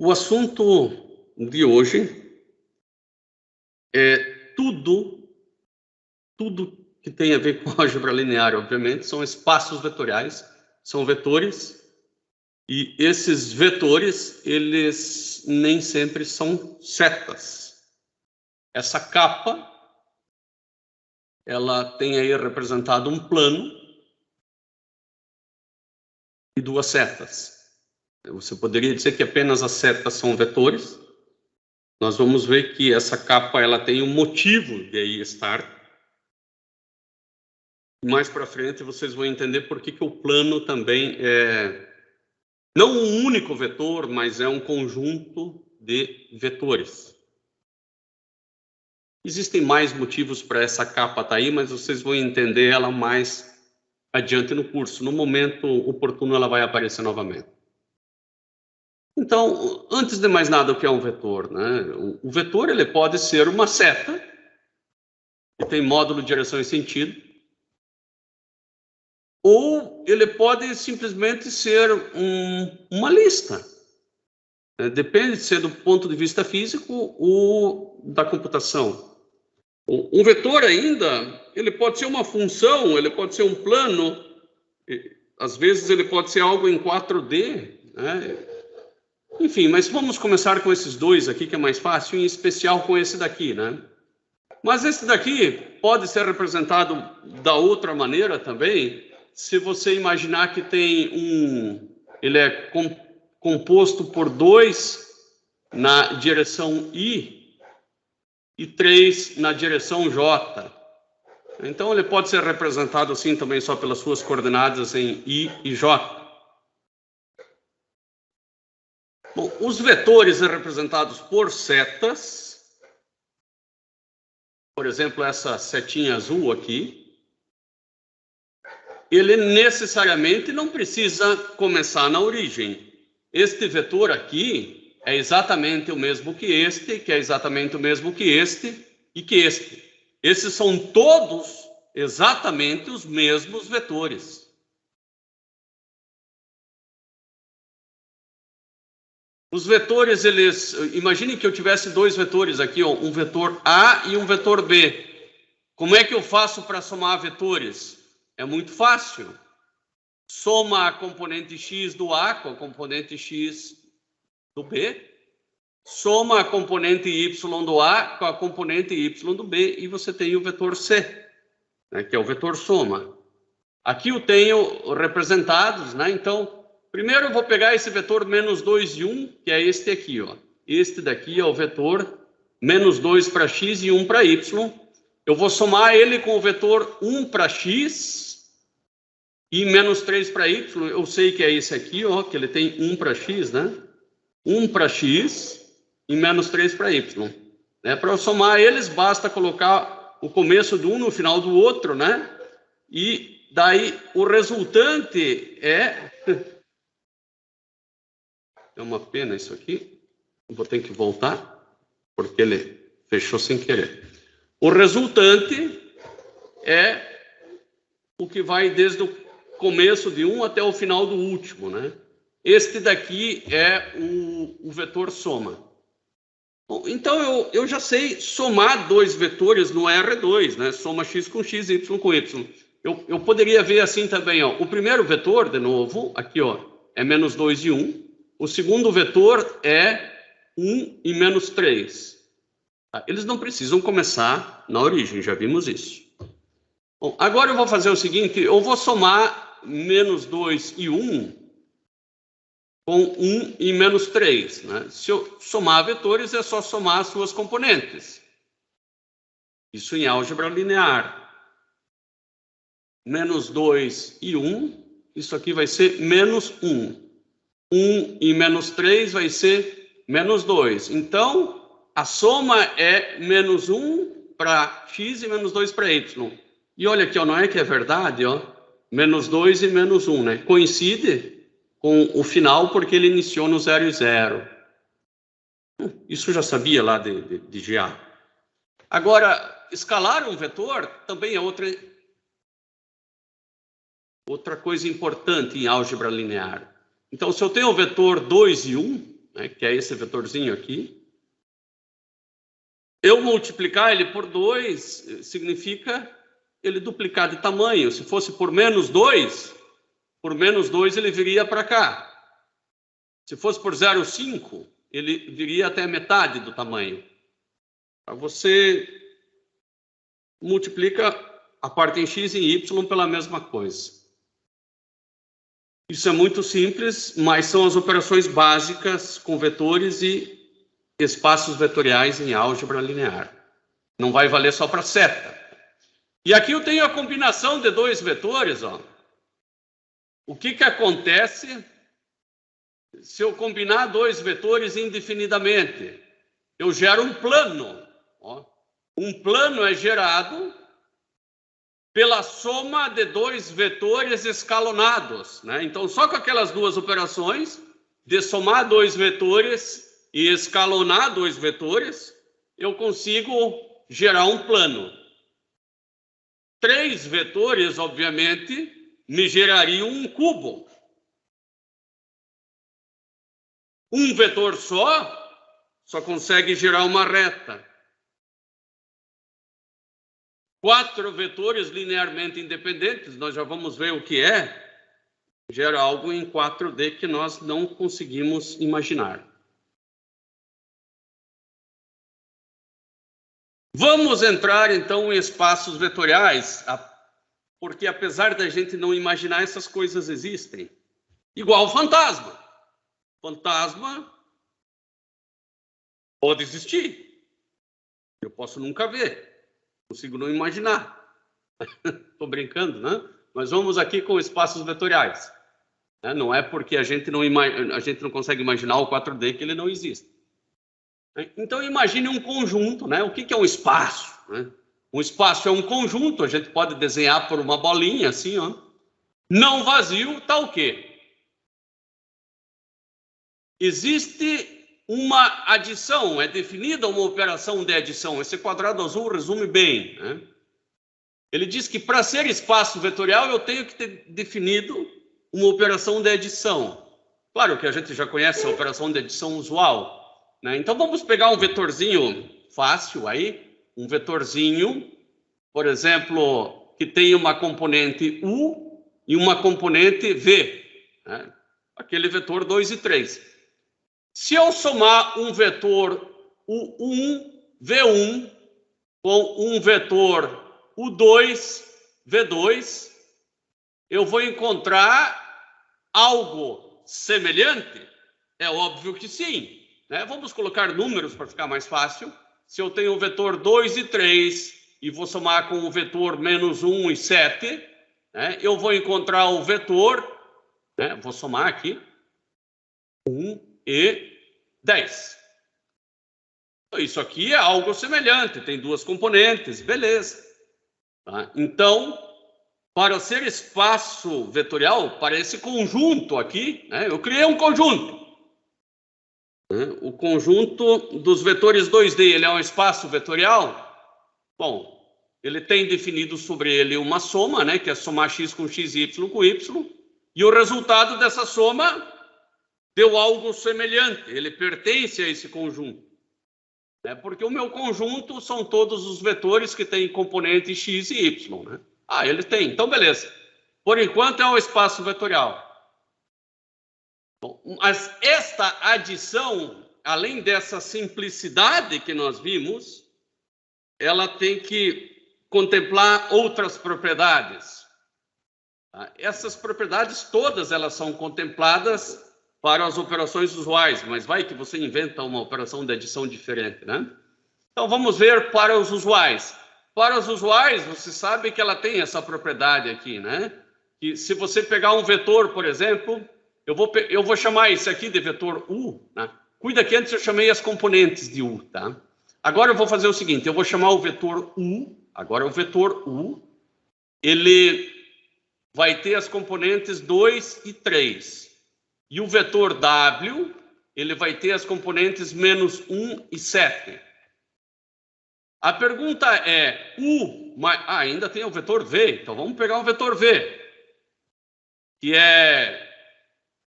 O assunto de hoje é tudo que tem a ver com álgebra linear, obviamente, são espaços vetoriais, são vetores, e esses vetores, eles nem sempre são setas. Essa capa, ela tem aí representado um plano e duas setas. Você poderia dizer que apenas as setas são vetores. Nós vamos ver que essa capa ela tem um motivo de aí estar. Mais para frente vocês vão entender por que o plano também é não um único vetor, mas é um conjunto de vetores. Existem mais motivos para essa capa estar aí, mas vocês vão entender ela mais adiante no curso. No momento oportuno ela vai aparecer novamente. Então, antes de mais nada, o que é um vetor, né? O vetor ele pode ser uma seta, que tem módulo, direção e sentido, ou ele pode simplesmente ser uma lista. Depende de ser do ponto de vista físico ou da computação. Um vetor ainda, ele pode ser uma função, ele pode ser um plano, às vezes ele pode ser algo em 4D, né? Enfim, mas vamos começar com esses dois aqui, que é mais fácil, em especial com esse daqui, né? Mas esse daqui pode ser representado da outra maneira também, se você imaginar que tem ele é composto por 2 na direção I e 3 na direção J. Então, ele pode ser representado assim também só pelas suas coordenadas em I e J. Bom, os vetores representados por setas, por exemplo, essa setinha azul aqui, ele necessariamente não precisa começar na origem. Este vetor aqui é exatamente o mesmo que este, que é exatamente o mesmo que este e que este. Esses são todos exatamente os mesmos vetores. Os vetores, imagine que eu tivesse dois vetores aqui, ó, um vetor A e um vetor B. Como é que eu faço para somar vetores? É muito fácil. Soma a componente x do A com a componente x do B. Soma a componente y do A com a componente y do B e você tem o vetor C, né, que é o vetor soma. Aqui eu tenho representados, né? Então, primeiro eu vou pegar esse vetor menos 2 e 1, que é este aqui, ó. Este daqui é o vetor menos 2 para x e 1 para y. Eu vou somar ele com o vetor 1 para x e menos 3 para y. Eu sei que é esse aqui, ó, que ele tem 1 para x, né? 1 para x e menos 3 para y. Para eu somar eles, basta colocar o começo de um no final do outro, né? E daí o resultante é... É uma pena isso aqui. Vou ter que voltar, porque ele fechou sem querer. O resultante é o que vai desde o começo de um até o final do último, né? Este daqui é o vetor soma. Bom, então eu já sei somar dois vetores no R2, né? Soma x com x, y com y. Eu poderia ver assim também, ó. O primeiro vetor, de novo, aqui, ó, é menos 2 e 1. O segundo vetor é 1 e menos 3. Tá? Eles não precisam começar na origem, já vimos isso. Bom, agora eu vou fazer o seguinte, eu vou somar menos 2 e 1 com 1 e menos 3. Né? Se eu somar vetores, é só somar as suas componentes. Isso em álgebra linear. Menos 2 e 1, isso aqui vai ser menos 1. 1 e menos 3 vai ser menos 2. Então, a soma é menos 1 para x e menos 2 para y. E olha aqui, ó, não é que é verdade, ó? Menos 2 e menos 1, né? Coincide com o final porque ele iniciou no 0 e 0. Isso eu já sabia lá de GA. Agora, escalar um vetor também é outra coisa importante em álgebra linear. Então, se eu tenho o vetor 2 e 1, né, que é esse vetorzinho aqui. Eu multiplicar ele por 2 significa ele duplicar de tamanho. Se fosse por menos 2 ele viria para cá. Se fosse por 0,5, ele viria até metade do tamanho. Você multiplica a parte em x e em y pela mesma coisa. Isso é muito simples, mas são as operações básicas com vetores e espaços vetoriais em álgebra linear. Não vai valer só para seta. E aqui eu tenho a combinação de dois vetores. Ó. O que acontece se eu combinar dois vetores indefinidamente? Eu gero um plano. Ó. Um plano é gerado pela soma de dois vetores escalonados, né? Então, só com aquelas duas operações, de somar dois vetores e escalonar dois vetores, eu consigo gerar um plano. Três vetores, obviamente, me gerariam um cubo. Um vetor só consegue gerar uma reta. 4 vetores linearmente independentes, nós já vamos ver o que é, gera algo em 4D que nós não conseguimos imaginar. Vamos entrar, então, em espaços vetoriais, porque apesar da gente não imaginar, essas coisas existem. Igual fantasma. Fantasma pode existir. Eu posso nunca ver. Consigo não imaginar. Estou brincando, né? Mas vamos aqui com espaços vetoriais. Não é porque a gente não consegue imaginar o 4D que ele não existe. Então, imagine um conjunto, né? O que é um espaço? Né? Um espaço é um conjunto, a gente pode desenhar por uma bolinha, assim, ó. Não vazio, está o quê? Existe uma adição, é definida uma operação de adição. Esse quadrado azul resume bem, né? Ele diz que para ser espaço vetorial eu tenho que ter definido uma operação de adição. Claro que a gente já conhece a operação de adição usual, né? Então vamos pegar um vetorzinho fácil aí, um vetorzinho, por exemplo, que tem uma componente U e uma componente V, né? Aquele vetor 2 e 3. Se eu somar um vetor U1, V1, com um vetor U2, V2, eu vou encontrar algo semelhante? É óbvio que sim, né? Vamos colocar números para ficar mais fácil. Se eu tenho o vetor 2 e 3 e vou somar com o vetor menos 1 e 7, né? Eu vou encontrar o vetor, né? Vou somar aqui, 1 e 10. Isso aqui é algo semelhante, tem duas componentes, beleza. Tá? Então, para ser espaço vetorial, para esse conjunto aqui, né, eu criei um conjunto. O conjunto dos vetores 2D, ele é um espaço vetorial? Bom, ele tem definido sobre ele uma soma, né, que é somar x com x e y com y, e o resultado dessa soma deu algo semelhante, ele pertence a esse conjunto. Porque o meu conjunto são todos os vetores que têm componentes x e y. Né? Ele tem, então beleza. Por enquanto é um espaço vetorial. Bom, mas esta adição, além dessa simplicidade que nós vimos, ela tem que contemplar outras propriedades. Essas propriedades todas elas são contempladas para as operações usuais, mas vai que você inventa uma operação de adição diferente, né? Então, vamos ver para os usuais. Para os usuais, você sabe que ela tem essa propriedade aqui, né? Que se você pegar um vetor, por exemplo, eu vou chamar esse aqui de vetor U, né? Cuida que antes eu chamei as componentes de U, tá? Agora eu vou fazer o seguinte, eu vou chamar o vetor U, agora o vetor U, ele vai ter as componentes 2 e 3. E o vetor W, ele vai ter as componentes menos 1 e 7. A pergunta é, ainda tem o vetor V, então vamos pegar o vetor V, que é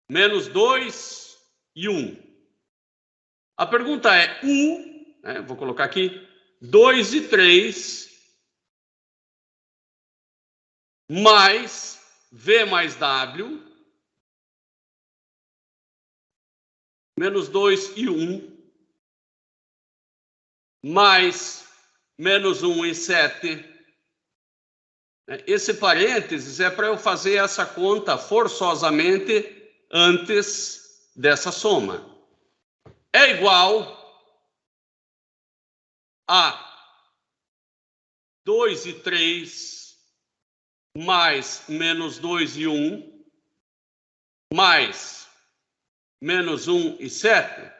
menos 2 e 1. A pergunta é U, né, vou colocar aqui, 2 e 3, mais V mais W, menos 2 e 1, mais menos 1 e 7. Esse parênteses é para eu fazer essa conta forçosamente antes dessa soma. É igual a 2 e 3 mais menos 2 e 1 mais menos 1 e 7.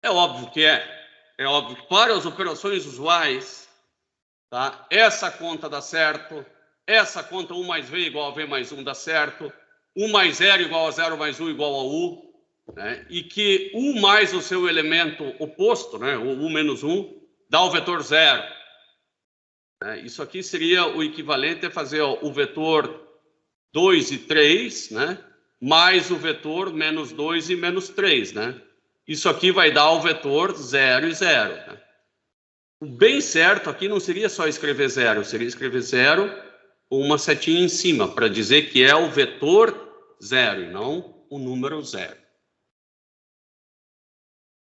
É óbvio que é. É óbvio que para as operações usuais, tá? Essa conta dá certo, essa conta 1 mais V igual a V mais 1 dá certo, 1 mais 0 igual a 0 mais 1 igual a U, né? E que U mais o seu elemento oposto, né? O U menos 1, dá o vetor 0. Né? Isso aqui seria o equivalente a fazer o vetor 2 e 3, né? Mais o vetor menos 2 e menos 3, né? Isso aqui vai dar o vetor 0 e 0. Né? O bem certo aqui não seria só escrever 0, seria escrever 0 com uma setinha em cima, para dizer que é o vetor 0 e não o número 0.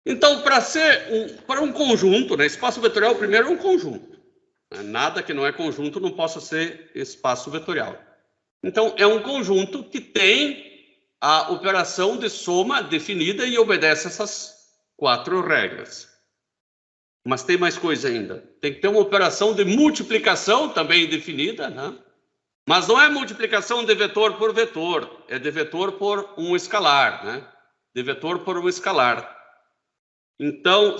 Então, para um conjunto, né, espaço vetorial primeiro é um conjunto. Né? Nada que não é conjunto não possa ser espaço vetorial. Então, é um conjunto que tem a operação de soma definida e obedece essas 4 regras. Mas tem mais coisa ainda. Tem que ter uma operação de multiplicação também definida, né? Mas não é multiplicação de vetor por vetor, é de vetor por um escalar, né? De vetor por um escalar. Então,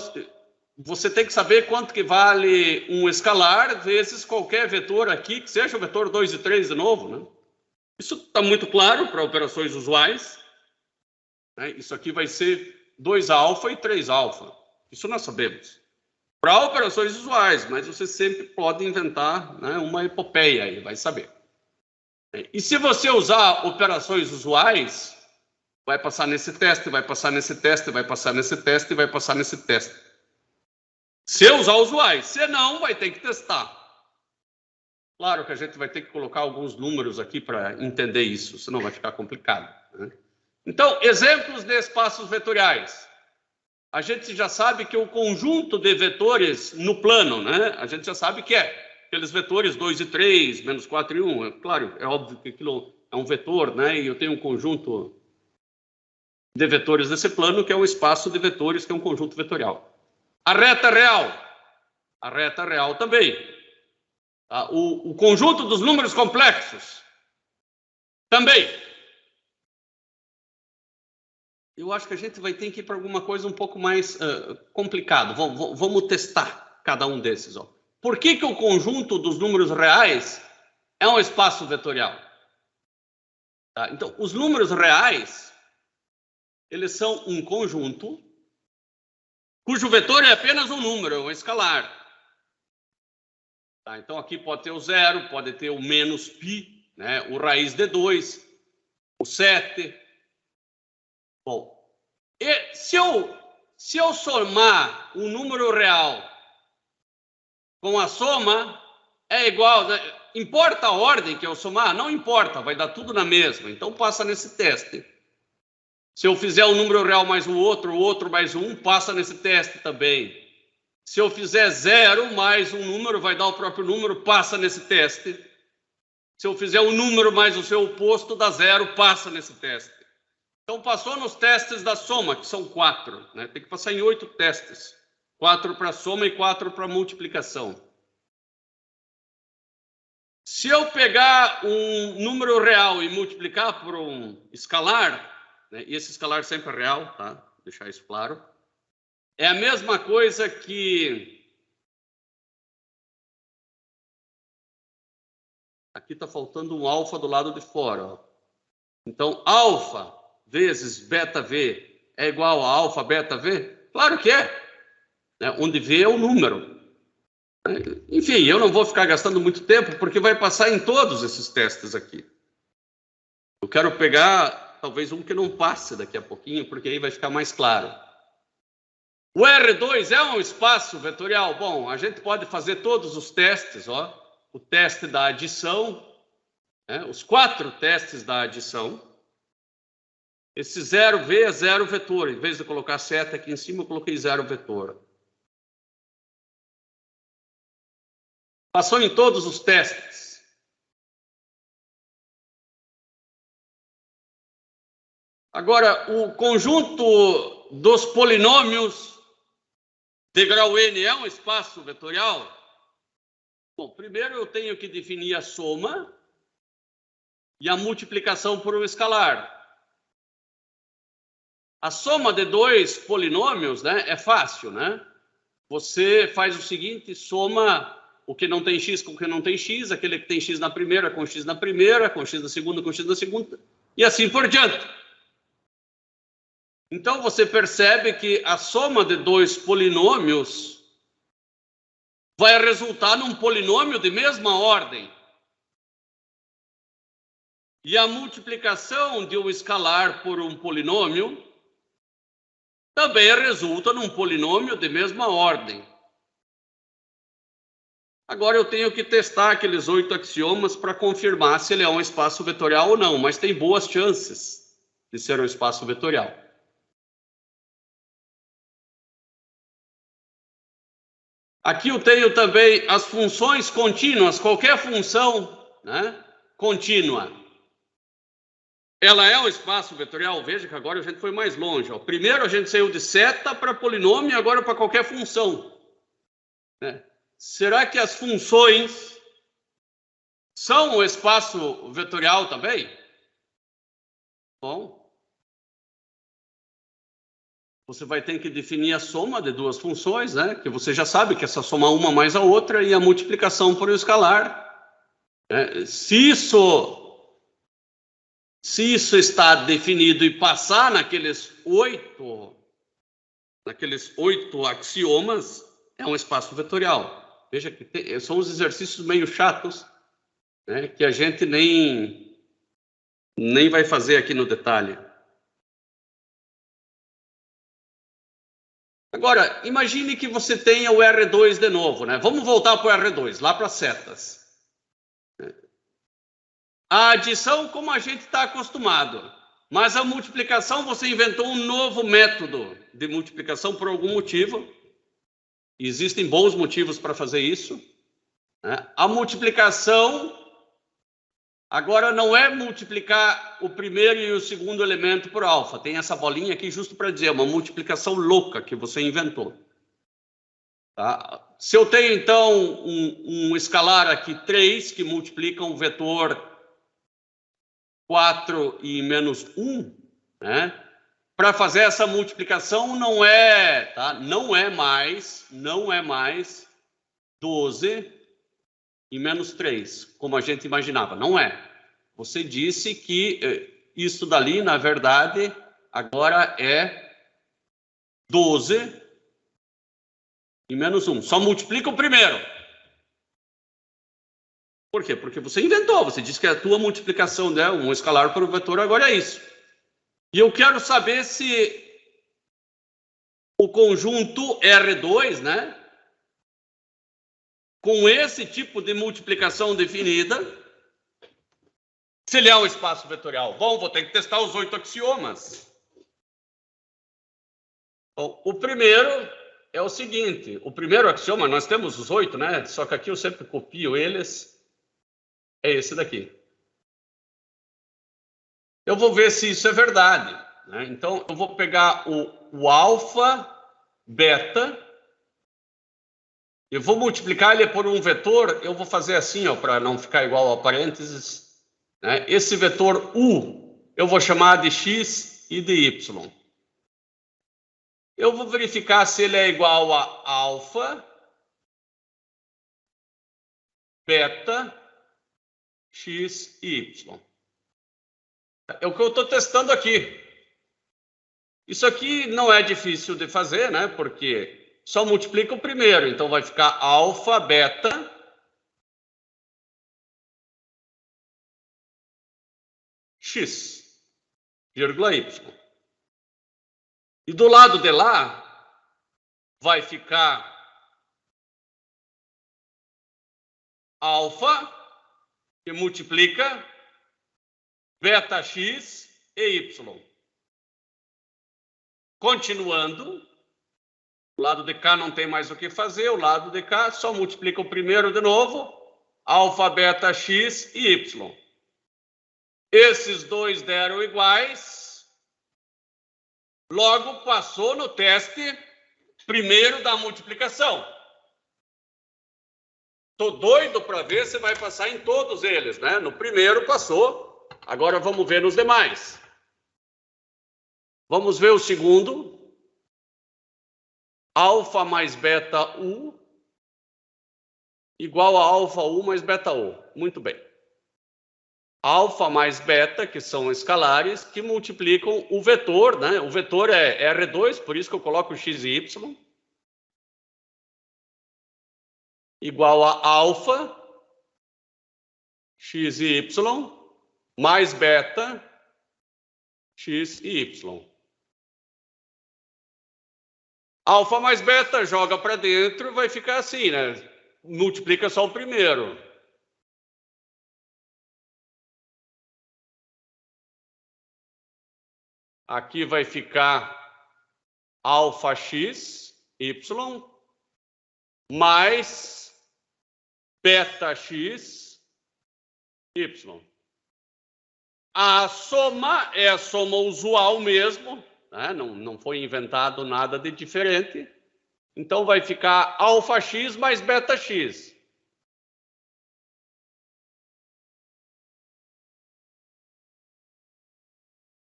você tem que saber quanto que vale um escalar vezes qualquer vetor aqui, que seja o vetor 2 e 3 de novo, né? Isso está muito claro para operações usuais. Né? Isso aqui vai ser 2α e 3α. Isso nós sabemos. Para operações usuais, mas você sempre pode inventar, né, uma epopeia aí, vai saber. E se você usar operações usuais, vai passar nesse teste, vai passar nesse teste, vai passar nesse teste, vai passar nesse teste. Se usar usuais, se não, vai ter que testar. Claro que a gente vai ter que colocar alguns números aqui para entender isso, senão vai ficar complicado. Né? Então, exemplos de espaços vetoriais. A gente já sabe que o conjunto de vetores no plano, né? A gente já sabe que é aqueles vetores 2 e 3, menos 4 e 1. Claro, é óbvio que aquilo é um vetor, né? E eu tenho um conjunto de vetores desse plano, que é um espaço de vetores, que é um conjunto vetorial. A reta real também. Tá? O conjunto dos números complexos também. Eu acho que a gente vai ter que ir para alguma coisa um pouco mais complicado. Vamos testar cada um desses. Ó. Por que o conjunto dos números reais é um espaço vetorial? Tá? Então, os números reais, eles são um conjunto cujo vetor é apenas um número, é um escalar. Tá? Então, aqui pode ter o 0, pode ter o menos π, né? O raiz de 2, o 7... Bom, se eu somar um número real com a soma, é igual, né? Importa a ordem que eu somar? Não importa, vai dar tudo na mesma. Então, passa nesse teste. Se eu fizer um número real mais o outro mais um, passa nesse teste também. Se eu fizer 0 mais um número, vai dar o próprio número, passa nesse teste. Se eu fizer um número mais o seu oposto, dá 0, passa nesse teste. Então, passou nos testes da soma, que são 4. Né? Tem que passar em 8 testes. 4 para soma e 4 para multiplicação. Se eu pegar um número real e multiplicar por um escalar, né? E esse escalar sempre é real, tá? Vou deixar isso claro. É a mesma coisa que... Aqui está faltando um alfa do lado de fora. Ó. Então, alfa vezes beta V é igual a alfa beta V? Claro que é. Onde V é o número. Enfim, eu não vou ficar gastando muito tempo, porque vai passar em todos esses testes aqui. Eu quero pegar talvez um que não passe daqui a pouquinho, porque aí vai ficar mais claro. O R2 é um espaço vetorial? Bom, a gente pode fazer todos os testes, ó. O teste da adição, né? Os 4 testes da adição. Esse 0V é 0 vetor. Em vez de colocar seta aqui em cima, eu coloquei 0 vetor. Passou em todos os testes. Agora, o conjunto dos polinômios de grau n é um espaço vetorial? Bom, primeiro eu tenho que definir a soma e a multiplicação por um escalar. A soma de 2 polinômios, né, é fácil, né? Você faz o seguinte, soma o que não tem x com o que não tem x, aquele que tem x na primeira com x na primeira, com x na segunda com x na segunda, e assim por diante. Então você percebe que a soma de 2 polinômios vai resultar num polinômio de mesma ordem. E a multiplicação de um escalar por um polinômio também resulta num polinômio de mesma ordem. Agora eu tenho que testar aqueles 8 axiomas para confirmar se ele é um espaço vetorial ou não, mas tem boas chances de ser um espaço vetorial. Aqui eu tenho também as funções contínuas, qualquer função, né, contínua. Ela é um espaço vetorial? Veja que agora a gente foi mais longe. Ó. Primeiro a gente saiu de seta para polinômio e agora para qualquer função. Né? Será que as funções são um espaço vetorial também? Bom, você vai ter que definir a soma de 2 funções, né? Que você já sabe que é só somar uma mais a outra e a multiplicação por um escalar. Né? Se isso está definido e passar naqueles 8 axiomas, é um espaço vetorial. Veja que são uns exercícios meio chatos, né, que a gente nem vai fazer aqui no detalhe. Agora, imagine que você tenha o R2 de novo, né? Vamos voltar para o R2, lá para as setas. A adição, como a gente está acostumado, mas a multiplicação, você inventou um novo método de multiplicação por algum motivo. Existem bons motivos para fazer isso. Né? A multiplicação agora não é multiplicar o primeiro e o segundo elemento por alfa. Tem essa bolinha aqui justo para dizer, uma multiplicação louca que você inventou. Tá? Se eu tenho, então, um escalar aqui 3, que multiplica um vetor 4 e menos 1, né? Para fazer essa multiplicação não é mais 12 e menos 3, como a gente imaginava. Não é. Você disse que isso dali, na verdade, agora é 12 e menos 1. Só multiplica o primeiro. Por quê? Porque você inventou. Você disse que a tua multiplicação, né, um escalar por um vetor, agora é isso. E eu quero saber se o conjunto R2, né, com esse tipo de multiplicação definida, se ele é um espaço vetorial. Bom, vou ter que testar os 8 axiomas. Bom, o primeiro é o seguinte, o primeiro axioma, nós temos os 8, né? Só que aqui eu sempre copio eles, é esse daqui. Eu vou ver se isso é verdade, né? Então, eu vou pegar o alfa, beta, eu vou multiplicar ele por um vetor, eu vou fazer assim, ó, para não ficar igual ao parênteses, né? Esse vetor U, eu vou chamar de x e de y. Eu vou verificar se ele é igual a alfa, beta, x e y. É o que eu estou testando aqui. Isso aqui não é difícil de fazer, né? Porque só multiplica o primeiro. Então, vai ficar alfa, beta, x. vírgula y. E do lado de lá vai ficar alfa, que multiplica beta x e y. Continuando, o lado de cá não tem mais o que fazer, o lado de cá só multiplica o primeiro de novo, alfa, beta, x e y. Esses dois deram iguais, logo passou no teste primeiro da multiplicação. Estou doido para ver se vai passar em todos eles, né? No primeiro passou, agora vamos ver nos demais. Vamos ver o segundo. Alfa mais beta U igual a alfa U mais beta U. Muito bem. Alfa mais beta, que são escalares, que multiplicam o vetor, né? O vetor é R2, por isso que eu coloco x e y. Igual a alfa, x e y, mais beta, x e y. Alfa mais beta, joga para dentro, vai ficar assim, né? Multiplica só o primeiro. Aqui vai ficar alfa x, y, mais beta x, y. A soma é a soma usual mesmo, né? Não foi inventado nada de diferente. Então vai ficar alfa x mais beta x.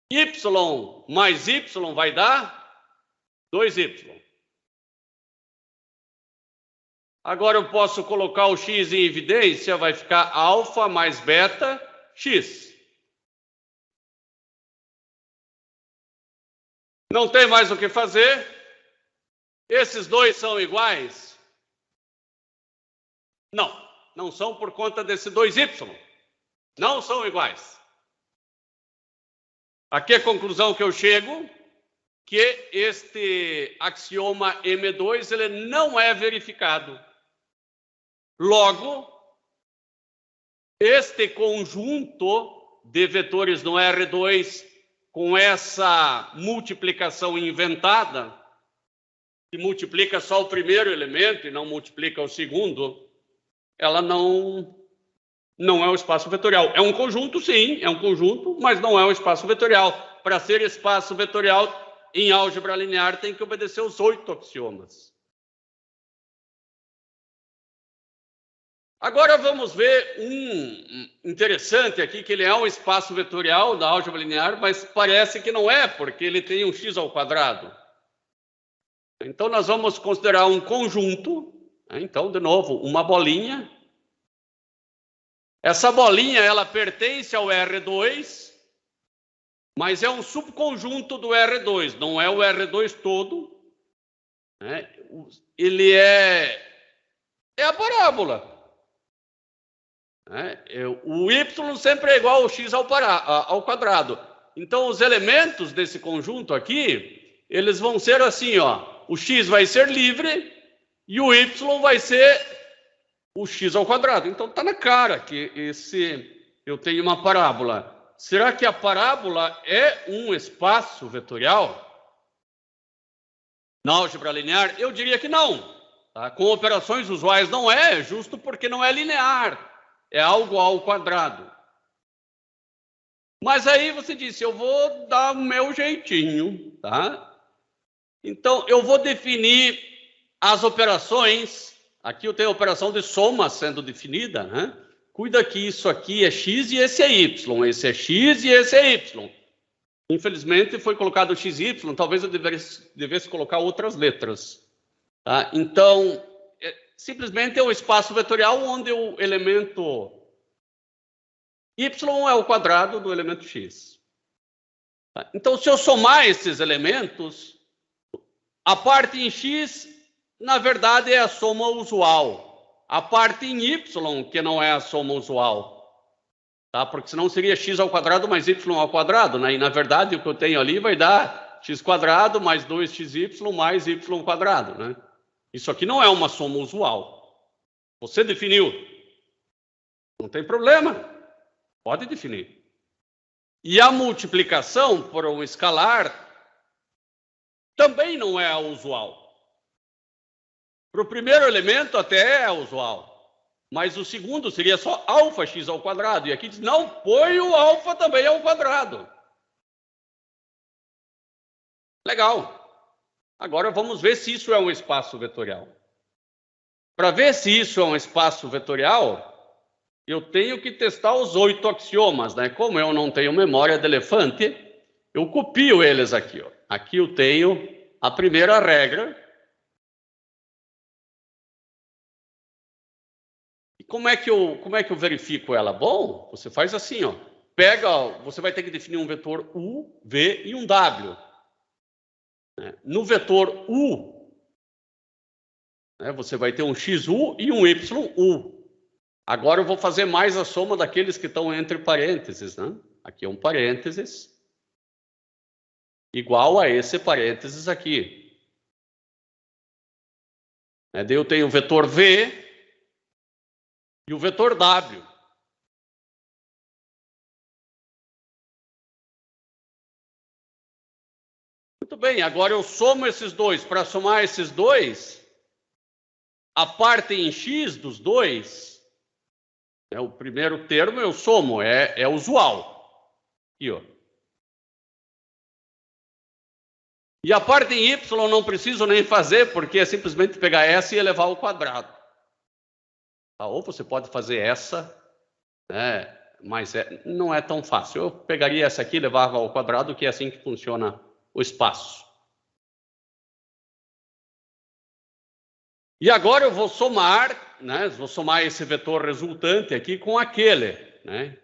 Y mais y vai dar 2y. Agora eu posso colocar o x em evidência, vai ficar alfa mais beta x. Não tem mais o que fazer. Esses dois são iguais? Não, não são por conta desse 2y. Não são iguais. Aqui é a conclusão que eu chego, que este axioma M2 ele não é verificado. Logo, este conjunto de vetores no R2 com essa multiplicação inventada, que multiplica só o primeiro elemento e não multiplica o segundo, ela não é um espaço vetorial. É um conjunto, sim, é um conjunto, mas não é um espaço vetorial. Para ser espaço vetorial, em álgebra linear, tem que obedecer os 8 axiomas. Agora vamos ver um interessante aqui, que ele é um espaço vetorial da álgebra linear, mas parece que não é, porque ele tem um x ao quadrado. Então, nós vamos considerar um conjunto, né? Então, de novo, uma bolinha. Essa bolinha, ela pertence ao R2, mas é um subconjunto do R2, não é o R2 todo, né? Ele é a parábola. Né? O y sempre é igual ao x ao quadrado. Então, os elementos desse conjunto aqui, eles vão ser assim, ó. O x vai ser livre e o y vai ser o x ao quadrado. Então, está na cara que eu tenho uma parábola. Será que a parábola é um espaço vetorial? Na álgebra linear, eu diria que não. Tá? Com operações usuais não é, justo porque não é linear. É algo ao quadrado. Mas aí você disse, eu vou dar o meu jeitinho, tá? Então, eu vou definir as operações. Aqui eu tenho a operação de soma sendo definida, né? Cuida que isso aqui é x e esse é y. Esse é x e esse é y. Infelizmente, foi colocado x e y. Talvez eu devesse colocar outras letras. Tá? Então, simplesmente é um espaço vetorial onde o elemento y é o quadrado do elemento x. Tá? Então, se eu somar esses elementos, a parte em x, na verdade, é a soma usual. A parte em y, que não é a soma usual. tá? Porque senão seria x ao quadrado mais y ao quadrado, né? E na verdade o que eu tenho ali vai dar x quadrado mais 2xy mais y quadrado, né? Isso aqui não é uma soma usual. Você definiu. Não tem problema. Pode definir. E a multiplicação por um escalar também não é a usual. Para o primeiro elemento até é usual. Mas o segundo seria só alfa x ao quadrado. E aqui diz, não, põe o alfa também ao quadrado. Legal. Agora vamos ver se isso é um espaço vetorial. Para ver se isso é um espaço vetorial, eu tenho que testar os 8 axiomas, né? Como eu não tenho memória de elefante, eu copio eles aqui, ó. Aqui eu tenho a primeira regra. E como é que eu verifico ela? Bom, você faz assim, ó. Você vai ter que definir um vetor U, V e um W. No vetor U, você vai ter um XU e um YU. Agora eu vou fazer mais a soma daqueles que estão entre parênteses, né? Aqui é um parênteses igual a esse parênteses aqui. Daí eu tenho o vetor V e o vetor W. Muito bem, agora eu somo esses dois. Para somar esses dois, a parte em x dos dois, o primeiro termo eu somo, é usual. Aqui, ó. E a parte em y não preciso nem fazer, porque é simplesmente pegar essa e elevar ao quadrado. Ou você pode fazer essa, mas não é tão fácil. Eu pegaria essa aqui e levava ao quadrado, que é assim que funciona o espaço. E agora eu vou somar, vou somar esse vetor resultante aqui com aquele,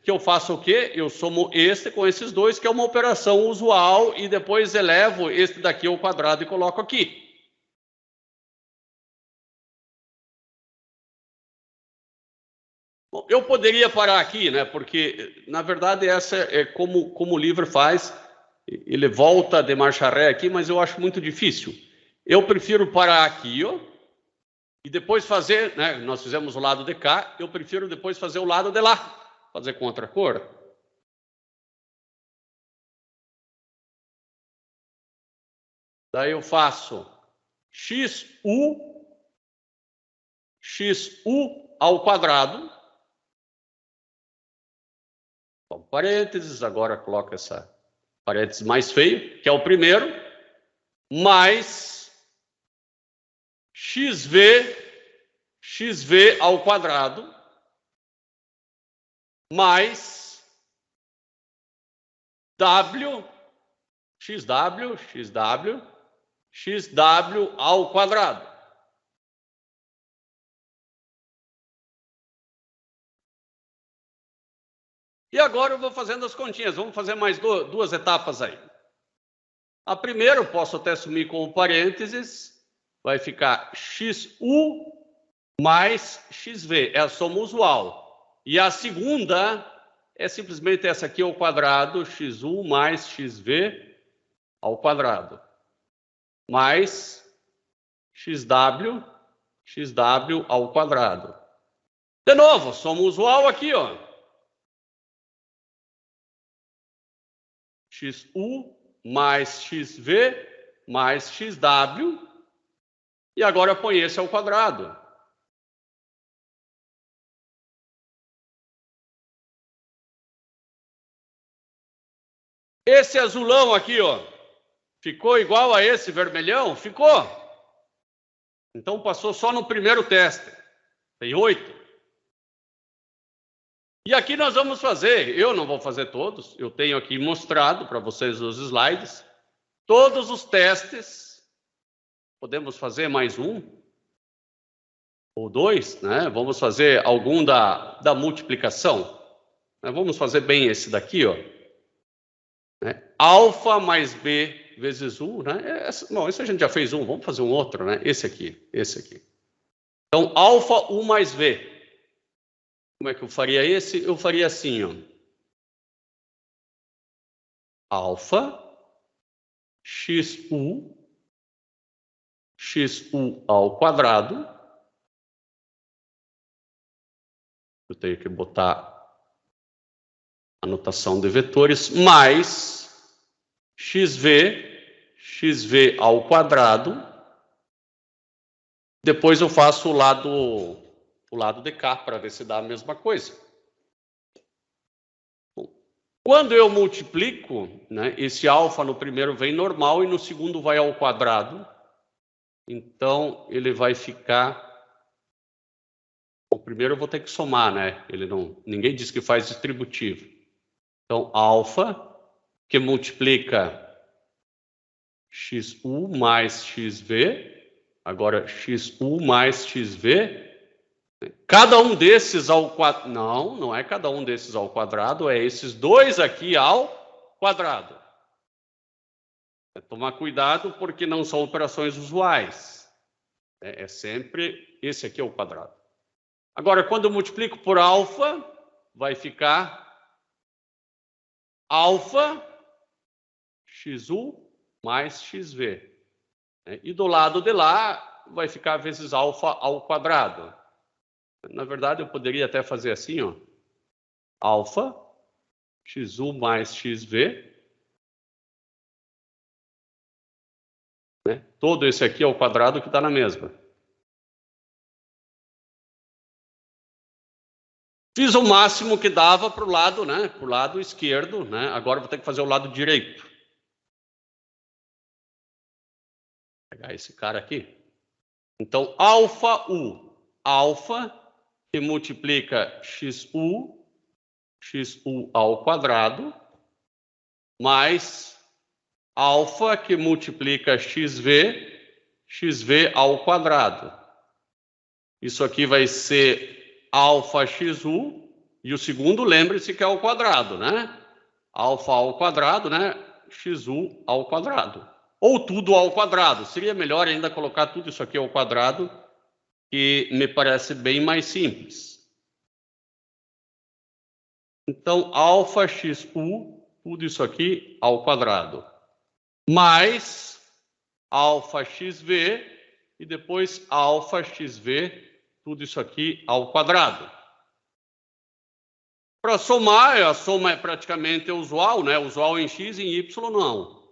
que eu faço o quê? Eu somo este com esses dois, que é uma operação usual, e depois elevo este daqui ao quadrado e coloco aqui. Bom, eu poderia parar aqui, porque, na verdade, essa é como o livro faz. Ele volta de marcha ré aqui, mas eu acho muito difícil. Eu prefiro parar aqui, ó, e depois fazer, nós fizemos o lado de cá, eu prefiro depois fazer o lado de lá, fazer com outra cor. Daí eu faço XU ao quadrado. Bom, parênteses, agora coloca essa parênteses mais feio, que é o primeiro, mais xv ao quadrado, mais xw ao quadrado. E agora eu vou fazendo as continhas. Vamos fazer mais duas etapas aí. A primeira eu posso até sumir com o parênteses. Vai ficar XU mais XV. É a soma usual. E a segunda é simplesmente essa aqui ao quadrado. XU mais XV ao quadrado. Mais XW ao quadrado. De novo, soma usual aqui, ó. XU mais XV mais XW. E agora eu ponho esse ao quadrado. Esse azulão aqui, ó, ficou igual a esse vermelhão? Ficou. Então passou só no primeiro teste. Tem 8. E aqui nós vamos fazer, eu não vou fazer todos, eu tenho aqui mostrado para vocês os slides, todos os testes. Podemos fazer mais um ou dois, Vamos fazer algum da multiplicação. Vamos fazer bem esse daqui, ó. Alfa mais B vezes U, Não, esse a gente já fez um, vamos fazer um outro, Esse aqui. Então, alfa U mais V. Como é que eu faria esse? Eu faria assim, ó. alfa XU ao quadrado. Eu tenho que botar a notação de vetores, mais XV ao quadrado. Depois eu faço o lado de cá, para ver se dá a mesma coisa. Bom, quando eu multiplico, né, esse alfa no primeiro vem normal e no segundo vai ao quadrado. Então, ele vai ficar... O primeiro eu vou ter que somar, né? Ninguém diz que faz distributivo. Então, alfa, que multiplica XU mais XV, agora XU mais XV, cada um desses ao quadrado... Não é cada um desses ao quadrado, é esses dois aqui ao quadrado. Tomar cuidado, porque não são operações usuais. É sempre esse aqui ao quadrado. Agora, quando eu multiplico por alfa, vai ficar alfa XU mais XV. E do lado de lá, vai ficar vezes alfa ao quadrado. Na verdade, eu poderia até fazer assim, ó. Alfa XU mais XV. Todo esse aqui ao quadrado que está na mesma. Fiz o máximo que dava para o lado, né? Para o lado esquerdo, né? Agora vou ter que fazer o lado direito. Vou pegar esse cara aqui. Então, alfa U. Alfa que multiplica XU ao quadrado, mais alfa que multiplica XV ao quadrado. Isso aqui vai ser alfa XU, e o segundo, lembre-se que é ao quadrado, né? Alfa ao quadrado, né? XU ao quadrado. Ou tudo ao quadrado. Seria melhor ainda colocar tudo isso aqui ao quadrado, que me parece bem mais simples. Então, alfa XU, tudo isso aqui ao quadrado. Mais alfa XV, e depois alfa XV, tudo isso aqui ao quadrado. Para somar, a soma é praticamente usual, né? Usual em x e em y não.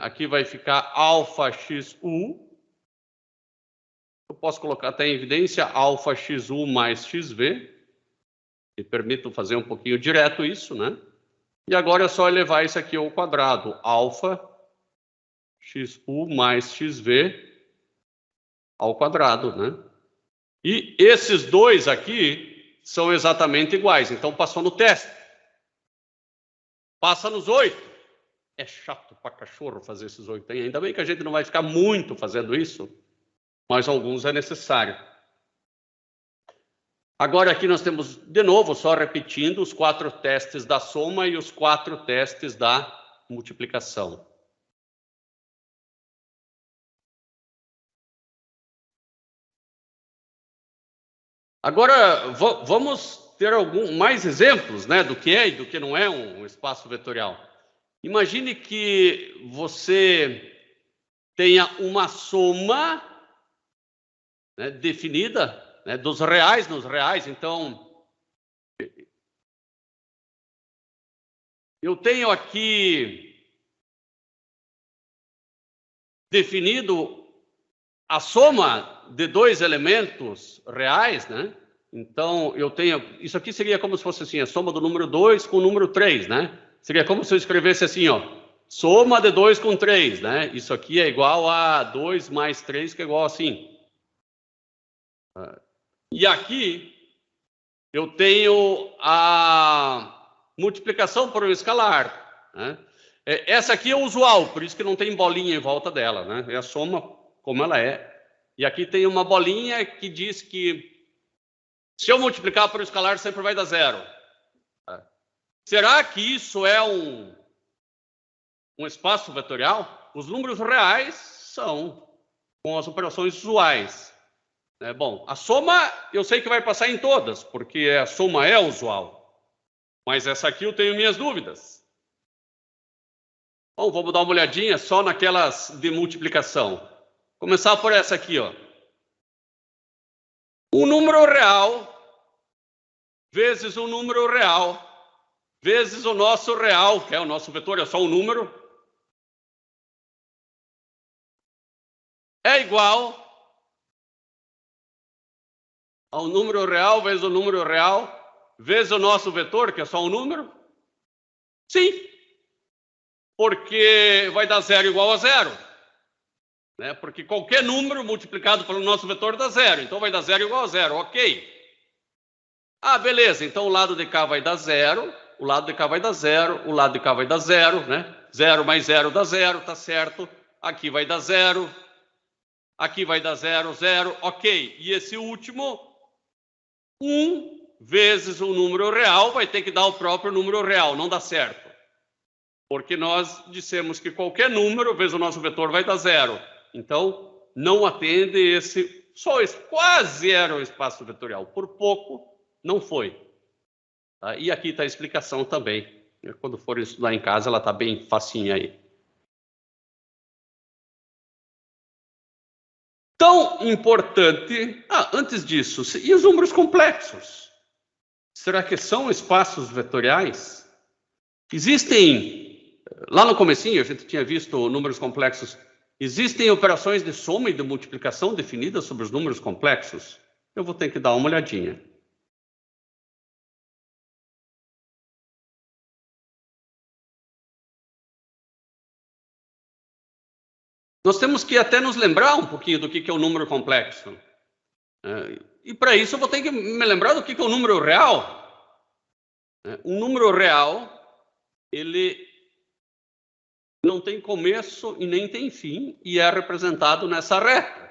Aqui vai ficar alfa XU. Eu posso colocar até em evidência alfa XU mais XV. Me permito fazer um pouquinho direto isso, né? E agora é só elevar isso aqui ao quadrado. Alfa XU mais XV ao quadrado, né? E esses dois aqui são exatamente iguais. Então, passou no teste. Passa nos 8. É chato pra cachorro fazer esses 8. Ainda bem que a gente não vai ficar muito fazendo isso, mas alguns é necessário. Agora aqui nós temos, de novo, só repetindo, os 4 testes da soma e os 4 testes da multiplicação. Agora, vamos ter mais exemplos, né, do que é e do que não é um espaço vetorial. Imagine que você tenha uma soma, né, definida, né, dos reais nos reais. Então, eu tenho aqui definido a soma de 2 elementos reais, né? Então, eu tenho... Isso aqui seria como se fosse assim, a soma do número 2 com o número 3, né? Seria como se eu escrevesse assim, ó. Soma de 2 com 3, né? Isso aqui é igual a 2 mais 3, que é igual assim. E aqui, eu tenho a multiplicação por um escalar, né? Essa aqui é usual, por isso que não tem bolinha em volta dela, né? É a soma como ela é. E aqui tem uma bolinha que diz que se eu multiplicar por um escalar sempre vai dar 0. Será que isso é um espaço vetorial? Os números reais são com as operações usuais. Bom, a soma eu sei que vai passar em todas, porque a soma é usual. Mas essa aqui eu tenho minhas dúvidas. Bom, vamos dar uma olhadinha só naquelas de multiplicação. Começar por essa aqui, ó. Um número real vezes um número real vezes o nosso real, que é o nosso vetor, é só um número, é igual ao número real vezes o número real vezes o nosso vetor, que é só um número? Sim, porque vai dar zero igual a zero, né? Porque qualquer número multiplicado pelo nosso vetor dá zero, então vai dar zero igual a zero, ok. Ah, beleza, então o lado de cá vai dar zero, o lado de cá vai dar zero, o lado de cá vai dar zero, né? Zero mais zero dá zero, tá certo. Aqui vai dar zero, aqui vai dar zero, zero, ok. E esse último, 1 vezes o número real vai ter que dar o próprio número real, não dá certo. Porque nós dissemos que qualquer número vezes o nosso vetor vai dar zero. Então, não atende esse, só esse, quase era o espaço vetorial. Por pouco, não foi. Tá? E aqui está a explicação também. Quando forem estudar em casa, ela está bem facinha aí. Tão importante... antes disso, e os números complexos? Será que são espaços vetoriais? Existem... Lá no comecinho, a gente tinha visto números complexos. Existem operações de soma e de multiplicação definidas sobre os números complexos? Eu vou ter que dar uma olhadinha. Nós temos que até nos lembrar um pouquinho do que é o número complexo. E para isso eu vou ter que me lembrar do que é o número real. Um número real, ele não tem começo e nem tem fim, e é representado nessa reta.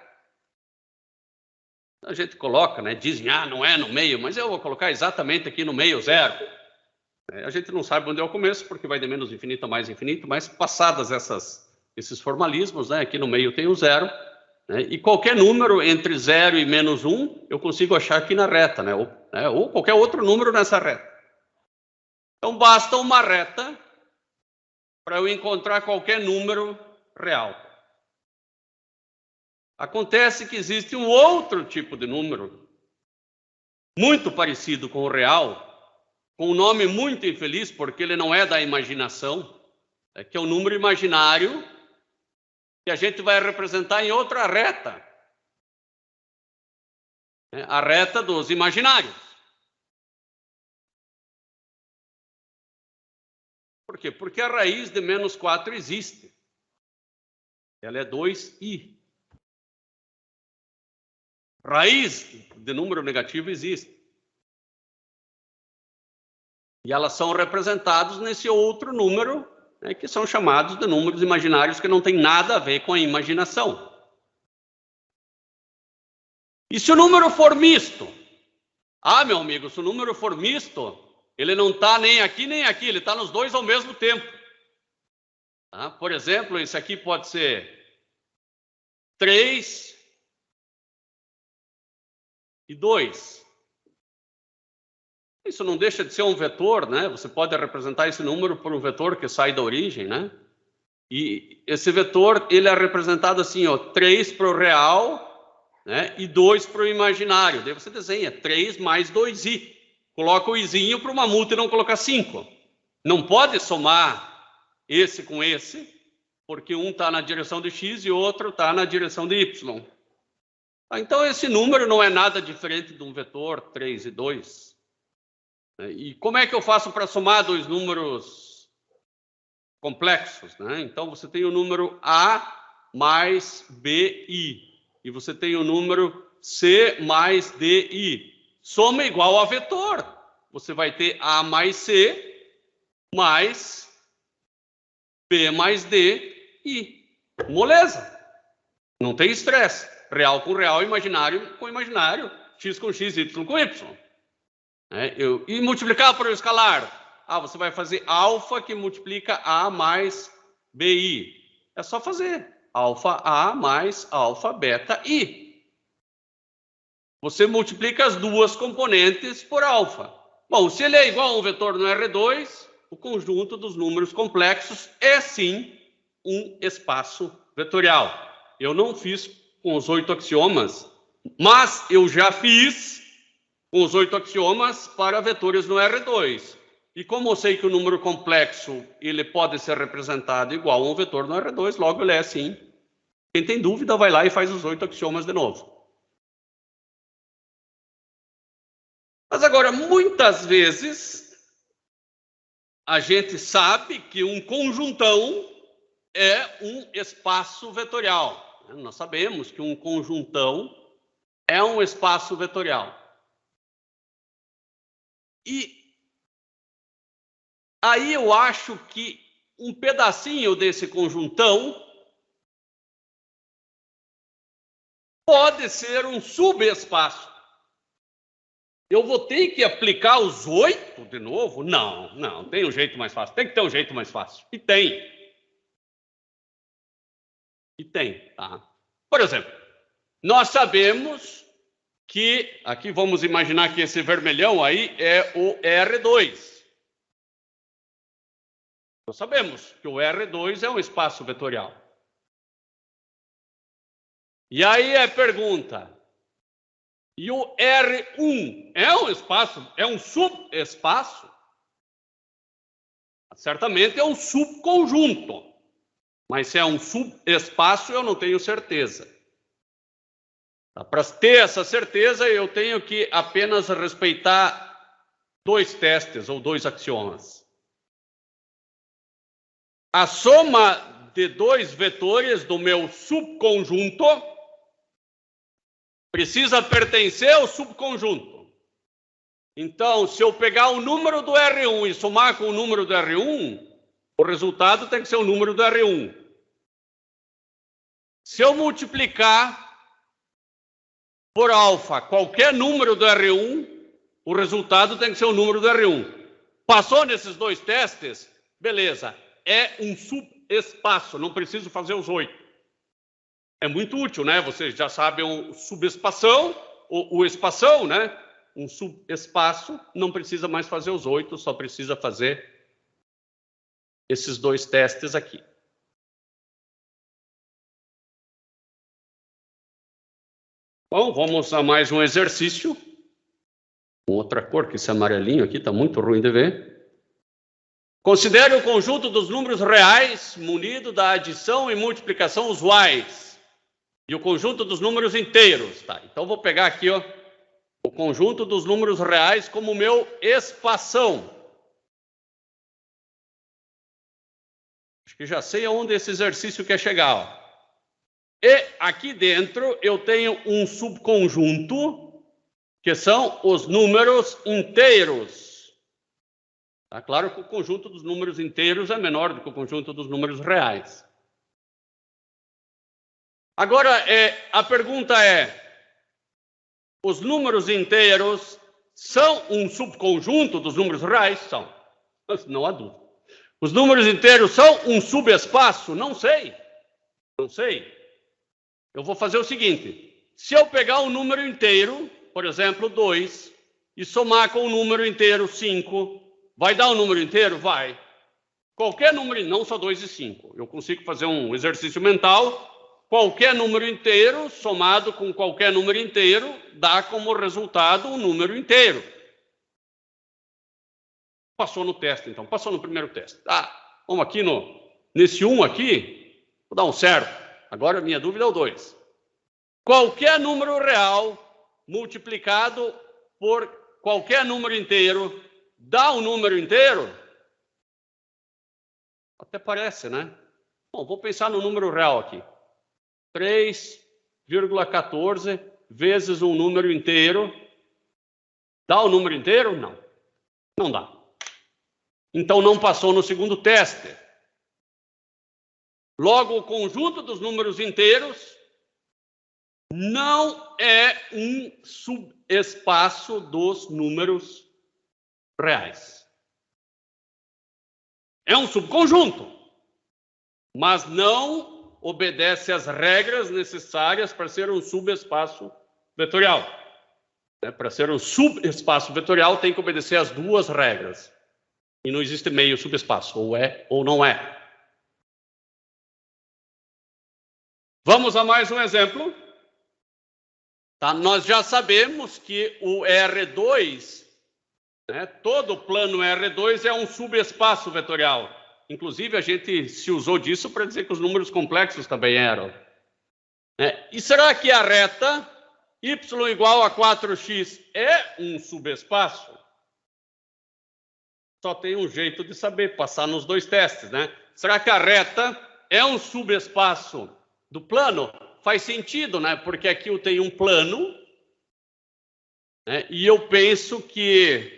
A gente coloca, né? Dizem, não é no meio, mas eu vou colocar exatamente aqui no meio, zero. A gente não sabe onde é o começo, porque vai de menos infinito a mais infinito, mas passadas esses formalismos, né? Aqui no meio tem o zero, né? E qualquer número entre 0 e menos 1, eu consigo achar aqui na reta, né? Ou qualquer outro número nessa reta. Então, basta uma reta para eu encontrar qualquer número real. Acontece que existe um outro tipo de número, muito parecido com o real, com um nome muito infeliz, porque ele não é da imaginação, que é o número imaginário, que a gente vai representar em outra reta. A reta dos imaginários. Por quê? Porque a raiz de menos 4 existe. Ela é 2i. Raiz de número negativo existe. E elas são representadas nesse outro número, né, que são chamados de números imaginários, que não tem nada a ver com a imaginação. E se o número for misto? Meu amigo, se o número for misto, ele não está nem aqui, ele está nos dois ao mesmo tempo. Por exemplo, esse aqui pode ser 3 e 2. Isso não deixa de ser um vetor, né? Você pode representar esse número por um vetor que sai da origem, né? E esse vetor, ele é representado assim, ó, 3 para o real, né? E 2 para o imaginário. Daí você desenha 3 mais 2i. Coloca o izinho para uma multa e não colocar 5. Não pode somar esse com esse, porque um está na direção de x e o outro está na direção de y. Então, esse número não é nada diferente de um vetor 3 e 2. E como é que eu faço para somar dois números complexos, né? Então, você tem o número A mais BI. E você tem o número C mais DI. Soma igual a vetor. Você vai ter A mais C mais B mais D, I. Moleza. Não tem estresse. Real com real, imaginário com imaginário, x com x, y com y. E multiplicar por um escalar. Você vai fazer alfa que multiplica A mais BI. É só fazer. Alfa A mais alfa beta I. Você multiplica as duas componentes por alfa. Bom, se ele é igual a um vetor no R2, o conjunto dos números complexos é sim um espaço vetorial. Eu não fiz com os 8 axiomas, mas eu já fiz com os 8 axiomas para vetores no R2. E como eu sei que o número complexo ele pode ser representado igual a um vetor no R2, logo ele é assim. Quem tem dúvida vai lá e faz os 8 axiomas de novo. Mas agora, muitas vezes, a gente sabe que um conjuntão é um espaço vetorial. Nós sabemos que um conjuntão é um espaço vetorial. E aí eu acho que um pedacinho desse conjuntão pode ser um subespaço. Eu vou ter que aplicar os 8 de novo? Não, tem um jeito mais fácil. Tem que ter um jeito mais fácil. E tem. Tá? Por exemplo, nós sabemos que, aqui vamos imaginar que esse vermelhão aí é o R2. Nós sabemos que o R2 é um espaço vetorial. E aí a pergunta... E o R1 é um espaço, é um subespaço? Certamente é um subconjunto. Mas se é um subespaço, eu não tenho certeza. Para ter essa certeza, eu tenho que apenas respeitar 2 testes ou 2 axiomas. A soma de 2 vetores do meu subconjunto precisa pertencer ao subconjunto. Então, se eu pegar o número do R1 e somar com o número do R1, o resultado tem que ser o número do R1. Se eu multiplicar por alfa qualquer número do R1, o resultado tem que ser o número do R1. Passou nesses 2 testes? Beleza. É um subespaço, não preciso fazer os 8. É muito útil, né? Vocês já sabem o subespação, o espação, né? Um subespaço, não precisa mais fazer os 8, só precisa fazer esses 2 testes aqui. Bom, vamos a mais um exercício. Outra cor, que esse amarelinho aqui está muito ruim de ver. Considere o conjunto dos números reais munido da adição e multiplicação usuais. E o conjunto dos números inteiros. Tá? Então, vou pegar aqui ó, o conjunto dos números reais como meu espação. Acho que já sei aonde esse exercício quer chegar. Ó. E aqui dentro eu tenho um subconjunto, que são os números inteiros. Tá claro que o conjunto dos números inteiros é menor do que o conjunto dos números reais. Agora, a pergunta é, os números inteiros são um subconjunto dos números reais? São. Não há dúvida. Os números inteiros são um subespaço? Não sei. Eu vou fazer o seguinte. Se eu pegar um número inteiro, por exemplo, 2, e somar com o número inteiro 5, vai dar um número inteiro? Vai. Qualquer número, não só 2 e 5. Eu consigo fazer um exercício mental. Qualquer número inteiro, somado com qualquer número inteiro, dá como resultado um número inteiro. Passou no teste, então. Passou no primeiro teste. Tá, vamos aqui nesse 1 aqui, vou dar um certo. Agora a minha dúvida é o 2. Qualquer número real multiplicado por qualquer número inteiro dá um número inteiro? Até parece, né? Bom, vou pensar no número real aqui. 3,14 vezes um número inteiro. Dá o número inteiro? Não dá. Então não passou no segundo teste. Logo, o conjunto dos números inteiros não é um subespaço dos números reais. É um subconjunto, mas não obedece às regras necessárias para ser um subespaço vetorial. Para ser um subespaço vetorial, tem que obedecer às 2 regras. E não existe meio subespaço, ou é ou não é. Vamos a mais um exemplo. Tá? Nós já sabemos que o R2, né, todo o plano R2 é um subespaço vetorial. Inclusive, a gente se usou disso para dizer que os números complexos também eram. E será que a reta y igual a 4x é um subespaço? Só tem um jeito de saber, passar nos dois testes, né? Será que a reta é um subespaço do plano? Faz sentido, né? Porque aqui eu tenho um plano, né? E eu penso que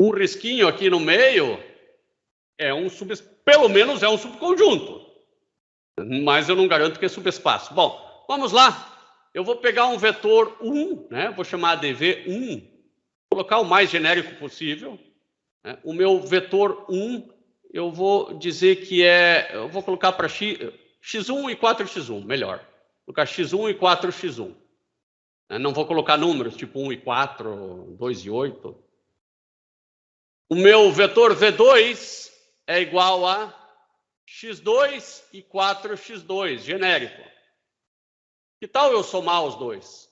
um risquinho aqui no meio é um pelo menos é um subconjunto. Mas eu não garanto que é subespaço. Bom, vamos lá. Eu vou pegar um vetor 1, né? Vou chamar de V1, colocar o mais genérico possível. O meu vetor 1, eu vou dizer que eu vou colocar para x1 e 4x1, melhor. Vou colocar x1 e 4x1. Não vou colocar números, tipo 1 e 4, 2 e 8. O meu vetor V2 é igual a x2 e 4x2, genérico. Que tal eu somar os dois?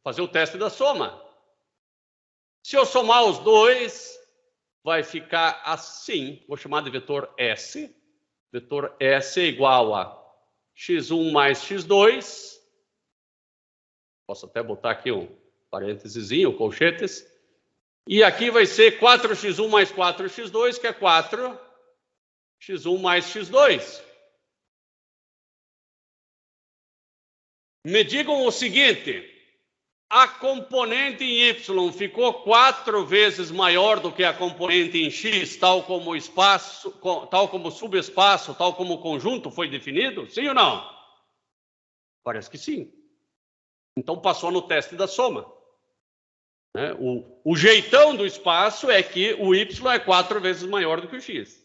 Fazer o teste da soma. Se eu somar os dois, vai ficar assim. Vou chamar de vetor S. Vetor S é igual a x1 mais x2. Posso até botar aqui um parêntesezinho, colchetes. E aqui vai ser 4x1 mais 4x2, que é 4x1 mais x2. Me digam o seguinte, a componente em y ficou 4 vezes maior do que a componente em x, tal como espaço, tal como subespaço, tal como conjunto foi definido? Sim ou não? Parece que sim. Então passou no teste da soma. O jeitão do espaço é que o y é 4 vezes maior do que o x.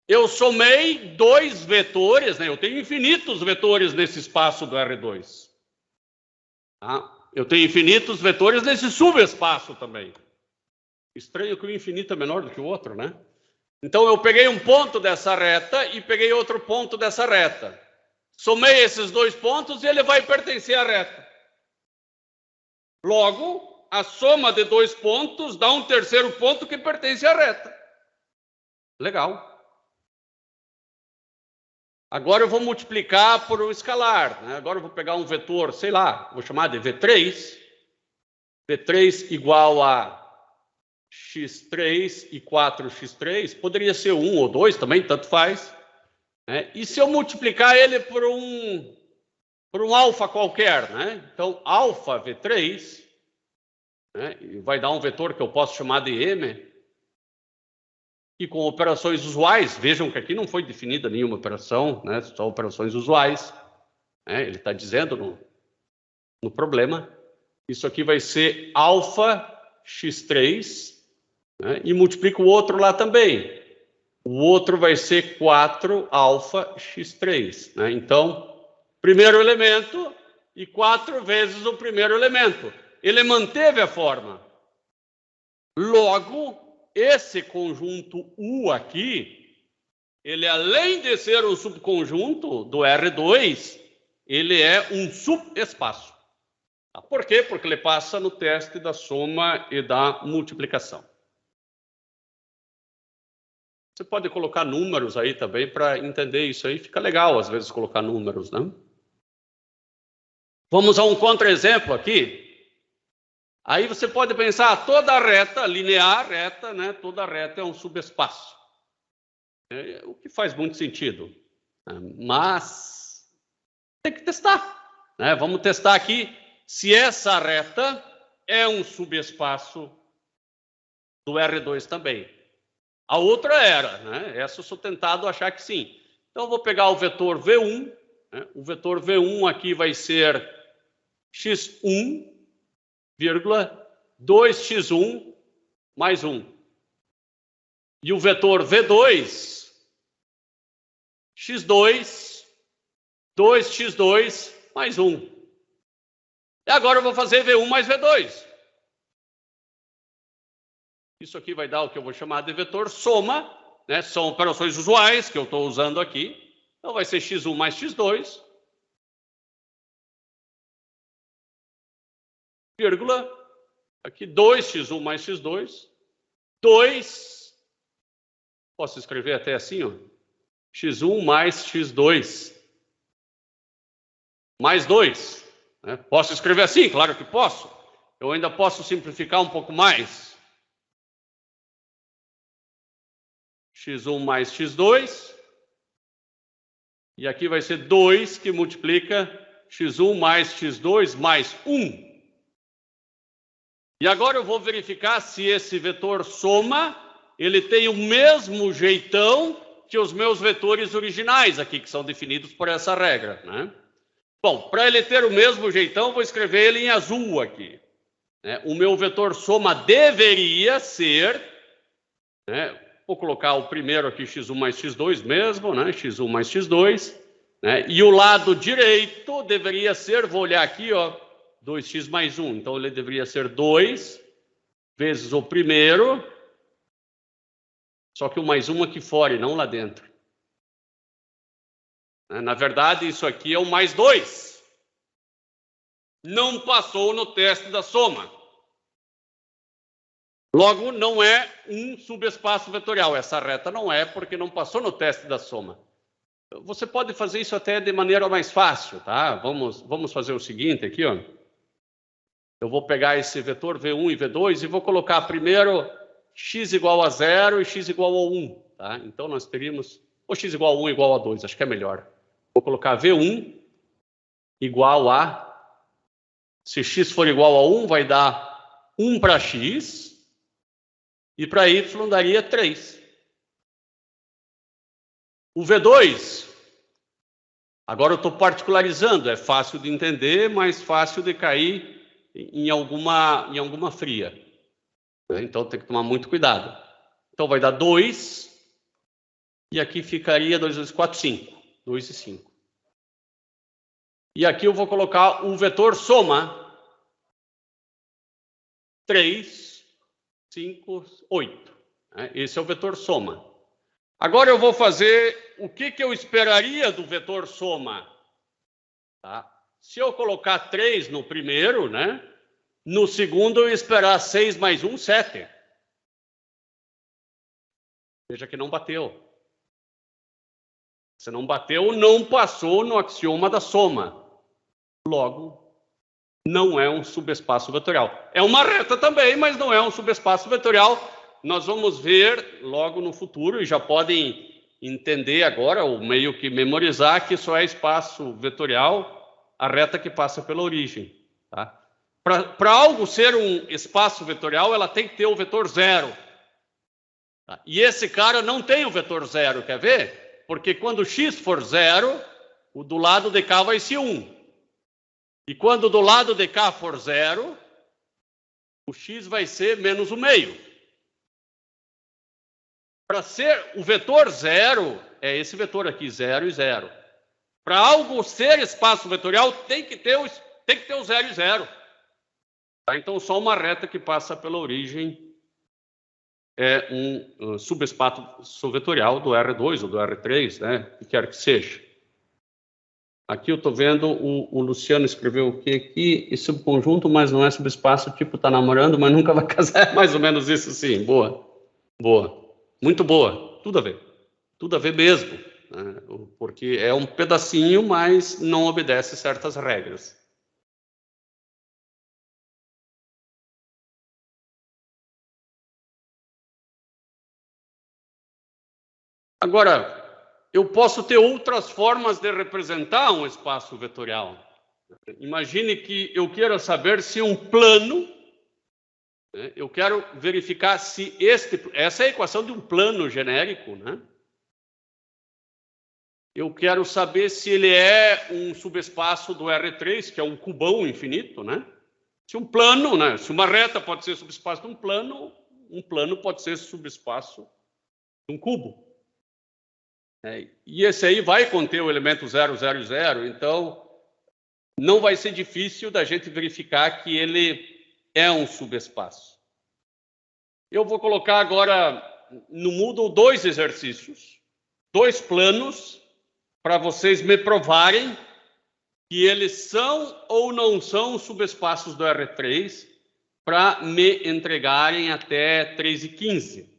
Eu somei dois vetores, né? Eu tenho infinitos vetores nesse espaço do R2. Tá? Eu tenho infinitos vetores nesse subespaço também. Estranho que o infinito é menor do que o outro, né? Então eu peguei um ponto dessa reta e peguei outro ponto dessa reta. Somei esses dois pontos e ele vai pertencer à reta. Logo, a soma de dois pontos dá um terceiro ponto que pertence à reta. Legal. Agora eu vou multiplicar por um escalar. Né? Agora eu vou pegar um vetor, sei lá, vou chamar de V3. V3 igual a x3 e 4x3. Poderia ser 1 ou 2 também, tanto faz. Né? E se eu multiplicar ele por um alfa qualquer, né? Então, alfa V3, né? Vai dar um vetor que eu posso chamar de M. E com operações usuais, vejam que aqui não foi definida nenhuma operação, né? Só operações usuais. Né? Ele está dizendo no problema. Isso aqui vai ser alfa x3, né? E multiplico o outro lá também. O outro vai ser 4 alfa x3. Né? Então, primeiro elemento e 4 vezes o primeiro elemento. Ele manteve a forma. Logo, esse conjunto U aqui, ele além de ser um subconjunto do R2, ele é um subespaço. Por quê? Porque ele passa no teste da soma e da multiplicação. Você pode colocar números aí também para entender isso aí. Fica legal, às vezes, colocar números, né? Vamos a um contra-exemplo aqui. Aí você pode pensar, toda reta, linear, reta, né? Toda reta é um subespaço. O que faz muito sentido. Mas tem que testar. Né? Vamos testar aqui se essa reta é um subespaço do R2 também. A outra era, né? Essa eu sou tentado a achar que sim. Então, eu vou pegar o vetor V1. Né? O vetor V1 aqui vai ser x1, 2x1 mais 1. E o vetor V2, x2, 2x2 mais 1. E agora eu vou fazer V1 mais V2. Isso aqui vai dar o que eu vou chamar de vetor soma, né? São operações usuais que eu estou usando aqui. Então, vai ser x1 mais x2, vírgula, aqui 2x1 mais x2, 2, posso escrever até assim, ó, x1 mais x2, mais 2. Né? Posso escrever assim? Claro que posso. Eu ainda posso simplificar um pouco mais. x1 mais x2. E aqui vai ser 2 que multiplica x1 mais x2 mais 1. E agora eu vou verificar se esse vetor soma, ele tem o mesmo jeitão que os meus vetores originais aqui, que são definidos por essa regra, né? Bom, para ele ter o mesmo jeitão, vou escrever ele em azul aqui. Né? O meu vetor soma deveria ser, né? Vou colocar o primeiro aqui, x1 mais x2 mesmo, né? x1 mais x2. Né? E o lado direito deveria ser, vou olhar aqui, ó, 2x mais 1. Então, ele deveria ser 2 vezes o primeiro, só que o mais 1 aqui fora e não lá dentro. Na verdade, isso aqui é o mais 2. Não passou no teste da soma. Logo, não é um subespaço vetorial. Essa reta não é, porque não passou no teste da soma. Você pode fazer isso até de maneira mais fácil, tá? Vamos fazer o seguinte aqui, ó. Eu vou pegar esse vetor V1 e V2 e vou colocar primeiro x igual a 0 e x igual a 1, tá? Então, nós teríamos ou x igual a 1 igual a 2, acho que é melhor. Vou colocar V1 igual a... Se x for igual a 1, vai dar 1 para x e para y daria 3. O V2, agora eu estou particularizando, é fácil de entender, mas fácil de cair em alguma fria. Então tem que tomar muito cuidado. Então vai dar 2, e aqui ficaria 2 vezes 4, 5. 2 e 5. E aqui eu vou colocar o vetor soma. 3, 5, 8. Esse é o vetor soma. Agora eu vou fazer o que eu esperaria do vetor soma. Tá? Se eu colocar 3 no primeiro, né? No segundo eu esperar 6 mais 1, 7. Veja que não bateu. Se não bateu, não passou no axioma da soma. Logo, não é um subespaço vetorial. É uma reta também, mas não é um subespaço vetorial. Nós vamos ver logo no futuro, e já podem entender agora, ou meio que memorizar, que só é espaço vetorial a reta que passa pela origem. Tá? Para algo ser um espaço vetorial, ela tem que ter o vetor 0. Tá? E esse cara não tem o vetor 0, quer ver? Porque quando x for 0, o do lado de cá vai ser 1. E quando do lado de cá for 0, o x vai ser menos o meio. Para ser o vetor 0, é esse vetor aqui, 0 e 0. Para algo ser espaço vetorial, tem que ter o 0 e 0. Tá? Então, só uma reta que passa pela origem é um subespaço vetorial do R2 ou do R3, né? O que quer que seja. Aqui eu estou vendo, o Luciano escreveu o que aqui? E subconjunto, mas não é subespaço, tipo, tá namorando, mas nunca vai casar. É mais ou menos isso, sim. Boa. Boa. Muito boa. Tudo a ver. Tudo a ver mesmo. Né? Porque é um pedacinho, mas não obedece certas regras. Agora, eu posso ter outras formas de representar um espaço vetorial. Imagine que eu queira saber se um plano, né, eu quero verificar se essa é a equação de um plano genérico, né? Eu quero saber se ele é um subespaço do R3, que é um cubão infinito, né? Se um plano, né? Se uma reta pode ser subespaço de um plano pode ser subespaço de um cubo. E esse aí vai conter o elemento 0, 0 e 0, então não vai ser difícil da gente verificar que ele é um subespaço. Eu vou colocar agora no Moodle 2 exercícios, 2 planos, para vocês me provarem que eles são ou não são subespaços do R3 para me entregarem até 3h15.